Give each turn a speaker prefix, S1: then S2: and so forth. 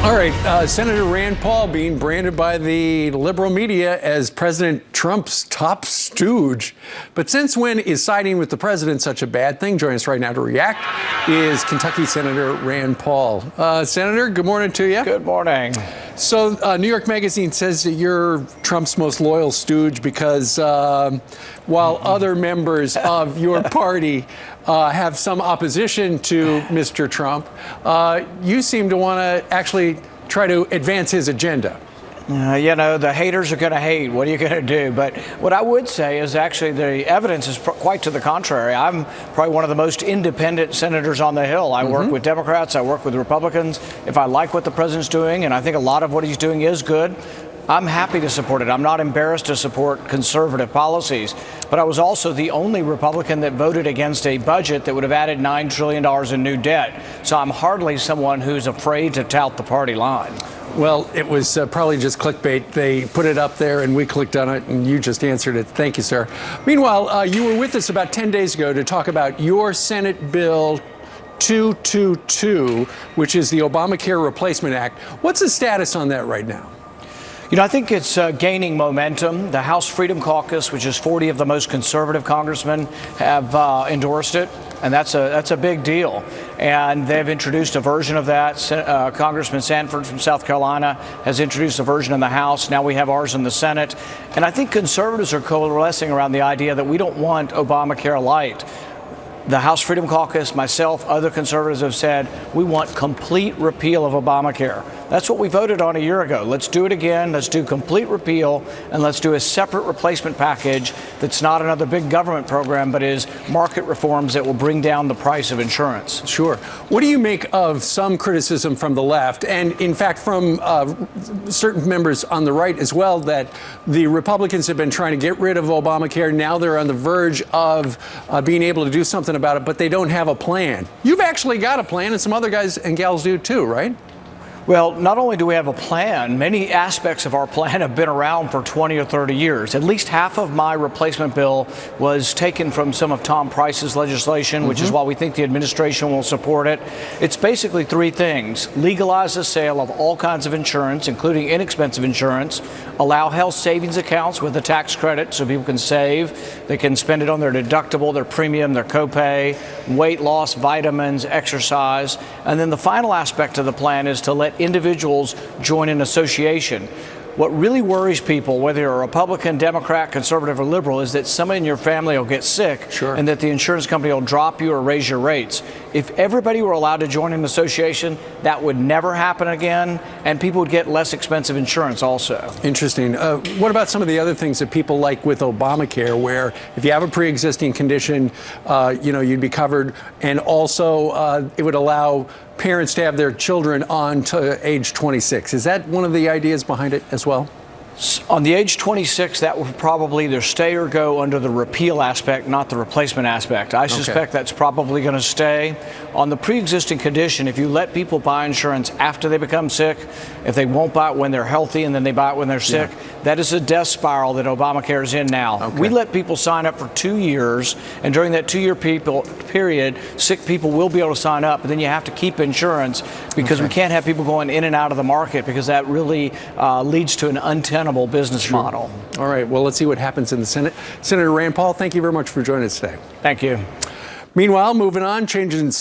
S1: All right, Senator Rand Paul being branded by the liberal media as President Trump's top stooge. But since when is siding with the president such a bad thing? Joining us right now to react is Kentucky Senator Rand Paul. Senator, good morning to you.
S2: Good morning.
S1: So New York Magazine says that you're Trump's most loyal stooge because while other members of your party have some opposition to Mr. Trump, you seem to want to actually try to advance his agenda.
S2: You know, the haters are going to hate. What are you going to do? But what I would say is actually the evidence is quite to the contrary. I'm probably one of the most independent senators on the Hill. I work with Democrats. I work with Republicans. If I like what the president's doing, and I think a lot of what he's doing is good, I'm happy to support it. I'm not embarrassed to support conservative policies. But I was also the only Republican that voted against a budget that would have added $9 trillion in new debt. So I'm hardly someone who's afraid to tout the party line.
S1: Well, it was probably just clickbait. They put it up there and we clicked on it and you just answered it. Thank you, sir. Meanwhile, you were with us about 10 days ago to talk about your Senate Bill 222, which is the Obamacare Replacement Act. What's the status on that right now?
S2: You know, I think it's gaining momentum. The House Freedom Caucus, which is 40 of the most conservative congressmen, have endorsed it, and that's a big deal. And they've introduced a version of that. Congressman Sanford from South Carolina has introduced a version in the House. Now we have ours in the Senate. And I think conservatives are coalescing around the idea that we don't want Obamacare light. The House Freedom Caucus, myself, other conservatives have said we want complete repeal of Obamacare. That's what we voted on a year ago. Let's do it again. Let's do complete repeal, and let's do a separate replacement package that's not another big government program, but is market reforms that will bring down the price of insurance.
S1: Sure. What do you make of some criticism from the left, and in fact from certain members on the right as well, that the Republicans have been trying to get rid of Obamacare? Now they're on the verge of being able to do something about it, but they don't have a plan. You've actually got a plan, and some other guys and gals do too, right?
S2: Well, not only do we have a plan, many aspects of our plan have been around for 20 or 30 years. At least half of my replacement bill was taken from some of Tom Price's legislation, which is why we think the administration will support it. It's basically three things: legalize the sale of all kinds of insurance, including inexpensive insurance, allow health savings accounts with a tax credit so people can save. They can spend it on their deductible, their premium, their copay, weight loss, vitamins, exercise. And then the final aspect of the plan is to let individuals join an association. What really worries people, whether you're a Republican, Democrat, conservative, or liberal, is that somebody in your family will get sick and that the insurance company will drop you or raise your rates. If everybody were allowed to join an association, that would never happen again, and people would get less expensive insurance also. Interesting.
S1: What about some of the other things that people like with Obamacare, where if you have a pre-existing condition, you'd be covered, and also it would allow parents to have their children on to age 26. Is that one of the ideas behind it as well?
S2: On the age 26, that would probably either stay or go under the repeal aspect, not the replacement aspect. I suspect that's probably going to stay. On the pre-existing condition, if you let people buy insurance after they become sick, if they won't buy it when they're healthy and then they buy it when they're sick, that is a death spiral that Obamacare is in now. We let people sign up for 2 years, and during that 2-year period, sick people will be able to sign up, but then you have to keep insurance because we can't have people going in and out of the market, because that really leads to an untenable business model.
S1: All right, well, let's see what happens in the Senate. Senator Rand Paul, thank you very much for joining us today.
S2: Thank you.
S1: Meanwhile, moving on, changing